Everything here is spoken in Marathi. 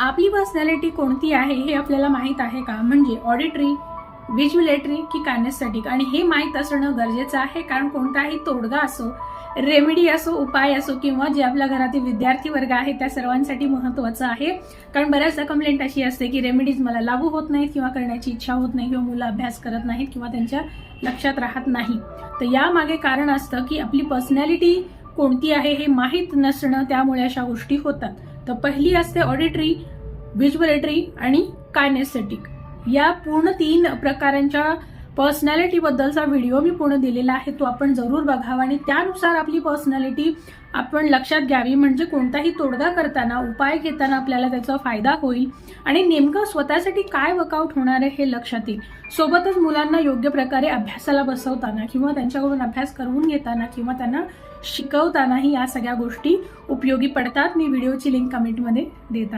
आपली पर्सनॅलिटी कोणती आहे हे आपल्याला माहित आहे का? म्हणजे ऑडिटरी, व्हिज्युलेटरी की कायनेस्थेटिक? आणि हे माहीत असणं गरजेचं आहे, कारण कोणताही तोडगा असो, रेमेडी असो, उपाय असो, किंवा जे आपल्या घरातील विद्यार्थी वर्ग आहे त्या सर्वांसाठी महत्त्वाचं आहे. कारण बऱ्याचदा कंप्लेंट अशी असते की रेमेडीज मला लागू होत नाहीत किंवा करण्याची इच्छा होत नाही किंवा मुलं अभ्यास करत नाहीत किंवा त्यांच्या लक्षात राहत नाही. तर यामागे कारण असतं की आपली पर्सनॅलिटी कोणती आहे हे माहीत नसणं, त्यामुळे अशा गोष्टी होतात. तर पहिली असते ऑडिटरी, व्हिज्युलेटरी आणि कायनेस्थेटिक. या पूर्ण 3 प्रकारांच्या पर्सनॅलिटी बद्दलचा व्हिडिओ मी पूर्ण दिलेला आहे, तो आपण जरूर बघावा आणि त्यानुसार आपली पर्सनॅलिटी आपण लक्षात घ्यावी. म्हणजे कोणताही तोडगा करताना, उपाय घेताना आपल्याला त्याचा फायदा होईल आणि नेमकं स्वतःसाठी काय वर्कआउट होणार आहे हे लक्षात येईल. सोबतच मुलांना योग्य प्रकारे अभ्यासाला बसवताना किंवा त्यांच्याकडून अभ्यास करवून घेताना किंवा त्यांना शिकवतानाही या सगळ्या गोष्टी उपयोगी पडतात. मी व्हिडिओची लिंक कमेंटमध्ये देत आहे.